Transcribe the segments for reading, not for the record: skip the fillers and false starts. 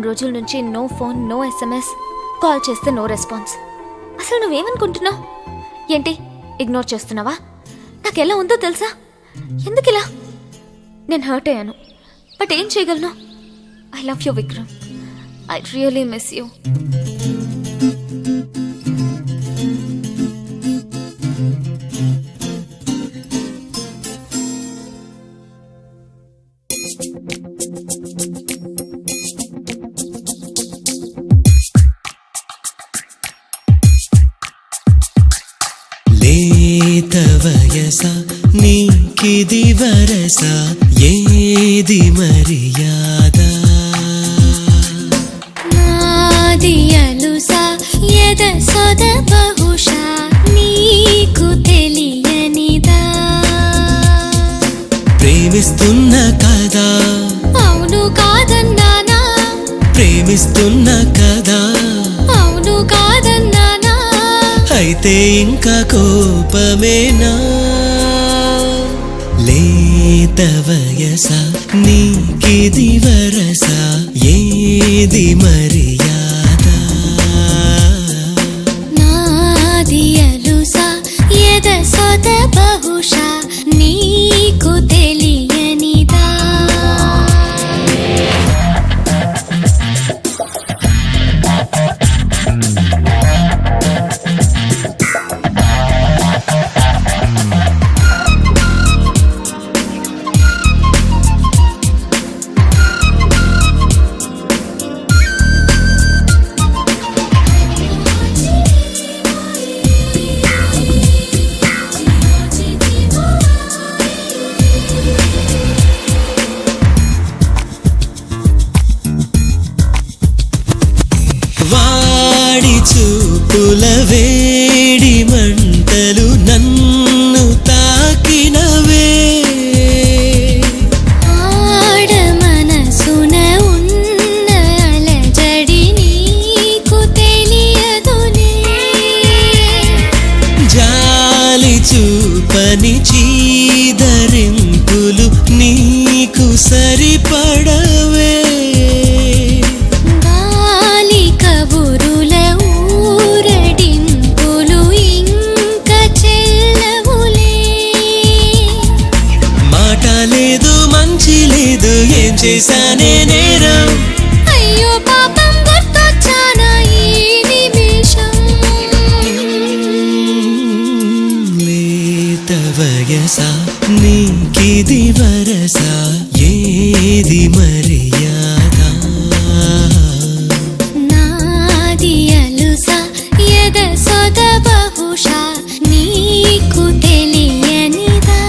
వారం రోజుల నుంచి no phone, no SMS, call చేస్తే నో రెస్పాన్స్. అసలు నువ్వేమనుకుంటున్నావు? ఏంటి ఇగ్నోర్ చేస్తున్నావా? నాకెలా ఉందో తెలుసా? ఎందుకిలా? నేను హర్ట్ అయ్యాను, బట్ ఏం చేయగలను? I love you Vikram. I really miss you. లేత వయస నీకిది వరస, ఏది మర్యాద? నాది అలుసా ఎద సొద బహుశా నీకు తెలియనిదా? ప్రేమిస్తున్న కదా, అవును కాదన్నానా? ప్రేమిస్తున్న కదా, అవును కాదన్నానా? అయితే ఇంకా కోపమేనా? లేత వయస నీకిది వరస, ఏది మర్యాద? నాది అలుసా ఎద సొద బహుశా నీకు తెలియనిదా? వాడి చూపుల వేడి మంటలు నన్ను తాకినవే, ఆడ మనసున ఉన్న అలజడి నీకు తెలియదులే. జాలి చూపని చీదరింపులు నీకు సరిపడవే. గాలి కబురుల ఊరడింపులు ఇంకా చెల్లవులే. మాట లేదు మంచి లేదు, ఏం చేశానే నేరం? అయ్యో పాపం గుర్తొచ్చానా ఈ నిమిషం? లేత వయస నీకిది వరస, ఏది మర్యాద? నాది అలుసా ఎద సొద బహుశా నీకు తెలియనిదా?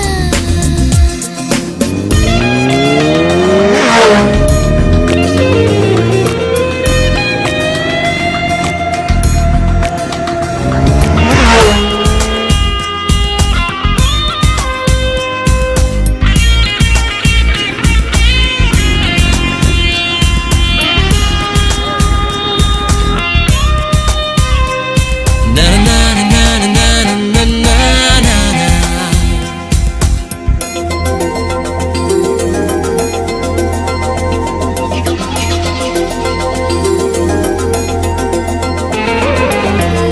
Na na na na na na na na na.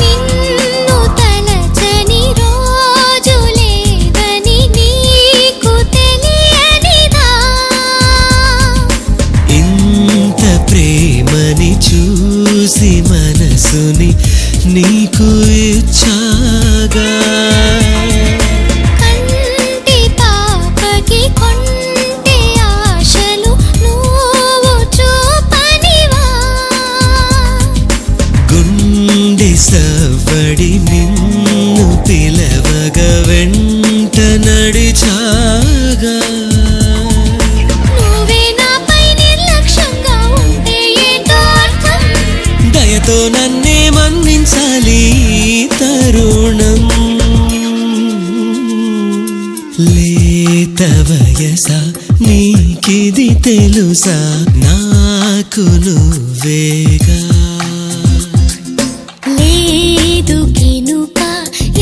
నిన్ను తలచని రోజు లేదని నీకు తెలియనిదా? ఇంత ప్రేమని చూసి మనసుని నీకు ఇచ్చాగా. కంటి పాపకి కొంటి ఆశలు నువ్వు చూపనివా? గుండె సవ్వడి నిన్ను పిలవగా వెంట నడిచాగా. నువ్వే నాపై నిర్లక్ష్యంగా ఉంటే ఏంటో అర్థం? దయతో నన్నే మన్నించాలి ఈ తరుణం. లేత వయస నీకిది తెలుసా, నాకు నువ్వేగా. లేదు కినుక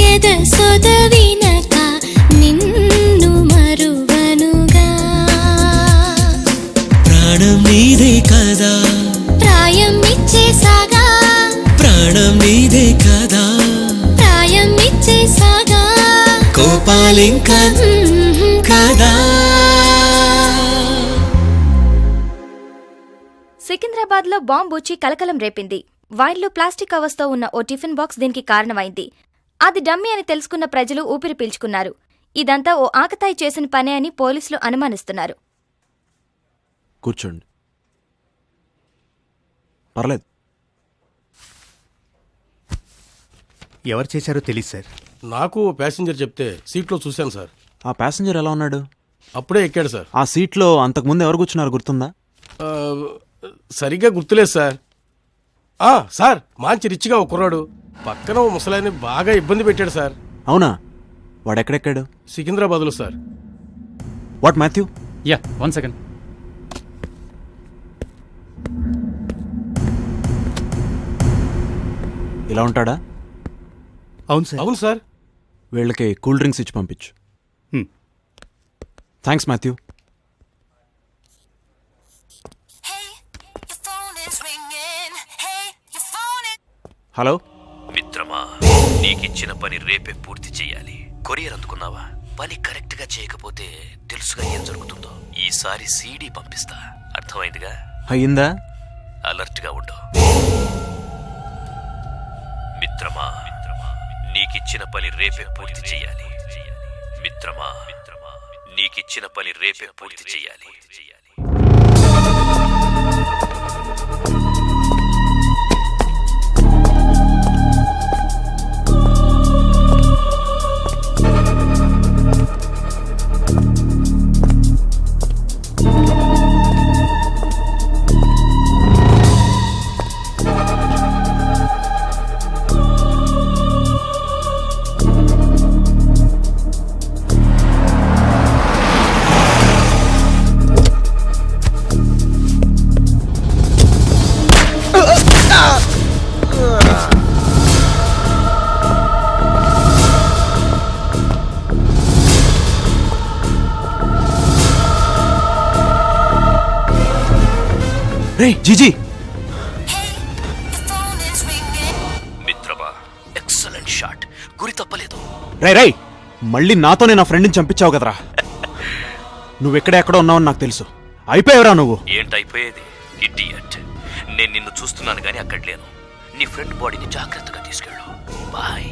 ఎద సొద వినక నిన్ను మరువనుగా. ప్రాణం నీదే కదా, ప్రా చెప్పాలింక కదా. సికింద్రాబాద్లో బాంబు వచ్చి కలకలం రేపింది. వైర్లో ప్లాస్టిక్ కవర్స్తో ఉన్న ఓ టిఫిన్ బాక్స్ దీనికి కారణమైంది. అది డమ్మీ అని తెలుసుకున్న ప్రజలు ఊపిరి పీల్చుకున్నారు. ఇదంతా ఓ ఆకతాయి చేసిన పనే అని పోలీసులు అనుమానిస్తున్నారు. కూర్చోండి, పర్లేదు. ఎవరు చేశారో తెలియదు సార్. నాకు ప్యాసింజర్ చెప్తే సీట్లో చూశాను సార్. ఆ ప్యాసింజర్ ఎలా ఉన్నాడు? అప్పుడే ఎక్కాడు సార్. ఆ సీట్లో అంతకుముందు ఎవరు కూర్చున్నారు గుర్తుందా? ఆ, సరిగ్గా గుర్తులేదు సార్. సార్ మంచి రిచ్గా ఒక కుర్రాడు పక్కన ఓ ముసలాయన్ని బాగా ఇబ్బంది పెట్టాడు సార్. అవునా? వాడు ఎక్కడెక్కాడు? సికింద్రాబాద్లో sir. What Matthew? Yeah, 1 second. ఇలా ఉంటాడా? అవును సార్. అవును సార్. వీళ్ళకి కూల్ డ్రింక్స్ ఇచ్చి పంపించు. Thanks Matthew. హలో మిత్రమా, నీకిచ్చిన పని రేపే పూర్తి చెయ్యాలి. కొరియర్ అందుకున్నావా? పని కరెక్ట్ గా చేయకపోతే తెలుసుగా ఏం జరుగుతుందో. ఈసారి సీడీ పంపిస్తా, అర్థమైందిగా? అయ్యిందా? అలర్ట్ గా ఉండు మిత్రమా. నీకిచ్చిన పని రేపే పూర్తి చెయ్యాలి. మిత్రమా, నీకిచ్చిన పని రేపే పూర్తి చెయ్యాలి. రే జీజీ! మిత్రమా, ఎక్సలెంట్ షాట్. గురి తప్పలేదు. రై మళ్ళీ నాతోనే నా ఫ్రెండ్ని చంపించావు కదరా. నువ్వెక్కడెక్కడ ఉన్నావని నాకు తెలుసు. అయిపోయావురా నువ్వు. ఏంటైపోయేది ఇడియట్? నేను నిన్ను చూస్తున్నాను గానీ అక్కడ లేను. నీ ఫ్రెండ్ బాడీని జాగ్రత్తగా తీసుకెళ్ళు. బాయ్.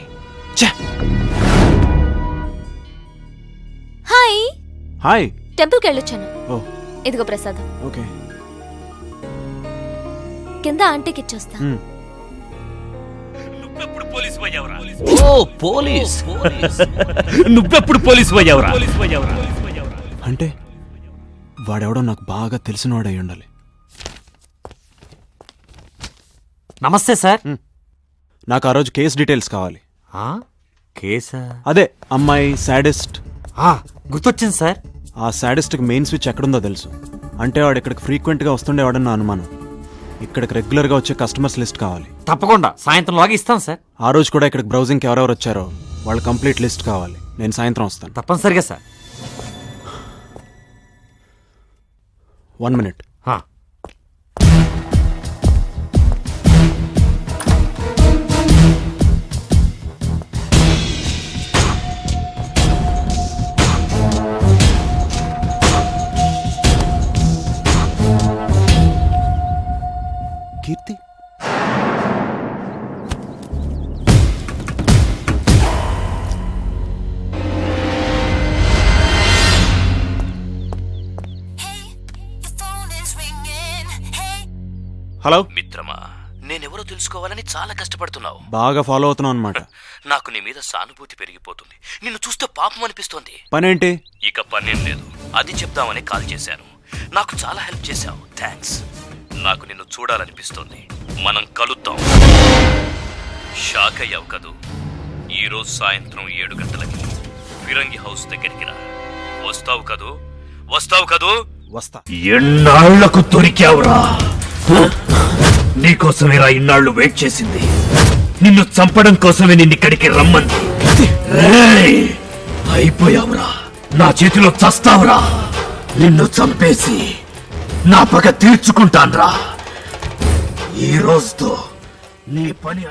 హాయ్. హాయ్. టెంపుల్కి వెళ్ళొచ్చాను. ఓ ఇదిగో ప్రసాదం. ఓకే. కింద ఆంటీకి ఇచ్చొస్తా. నువ్వెప్పుడు పోలీసు అయ్యావురా? ఓ పోలీస్. నువ్వెప్పుడు పోలీసు అయ్యావురా? అంటే వాడెవడో నాకు బాగా తెలిసినవాడై ఉండాలి. నమస్తే సార్. నాకు ఆ రోజు కేస్ డీటెయిల్స్ కావాలి. కేసా? అదే అమ్మాయి సాడిస్ట్. గుర్తొచ్చింది సార్. ఆ సాడిస్ట్కి మెయిన్ స్విచ్ ఎక్కడుందో తెలుసు. అంటే వాడు ఇక్కడికి ఫ్రీక్వెంట్గా వస్తుండేవాడని నా అనుమానం. ఇక్కడికి రెగ్యులర్గా వచ్చే కస్టమర్స్ లిస్ట్ కావాలి. తప్పకుండా సాయంత్రం లాగా ఇస్తాం సార్. ఆ రోజు కూడా ఇక్కడికి బ్రౌజింగ్కి ఎవరెవరు వచ్చారో వాళ్ళ కంప్లీట్ లిస్ట్ కావాలి. నేను సాయంత్రం వస్తాను. తప్పనిసరిగా సార్. 1 minute. కీర్తి, హలో. మిత్రమా, నేనెవరో తెలుసుకోవాలని చాలా కష్టపడుతున్నావు. బాగా ఫాలో అవుతున్నావు అనమాట. నాకు నీ మీద సానుభూతి పెరిగిపోతుంది. నిన్ను చూస్తే పాపం అనిపిస్తోంది. పనేంటి? ఇక పనేం లేదు, అది చెప్దామని కాల్ చేశాను. నాకు చాలా హెల్ప్ చేశావు, థ్యాంక్స్. నాకు నిన్ను చూడాలనిపిస్తోంది. మనం కలుద్దాం. షాక్ అయ్యావు కదూ? ఈరోజు సాయంత్రం 7 గంటలకి ఫిరంగి హౌస్ దగ్గరికి రా. వస్తావు కదూ? వస్తా. ఎన్నాళ్లకు దొరికావురా? నీకోసమేరా ఇన్నాళ్లు వెయిట్ చేసింది. నిన్ను చంపడం కోసమే నిన్నిక్కడికి రమ్మంది. అయిపోయావురా, నా చేతిలో చస్తావురా. నిన్ను చంపేసి నా పగ తీర్చుకుంటాన్రా. ఈ రోజుతో నీ పని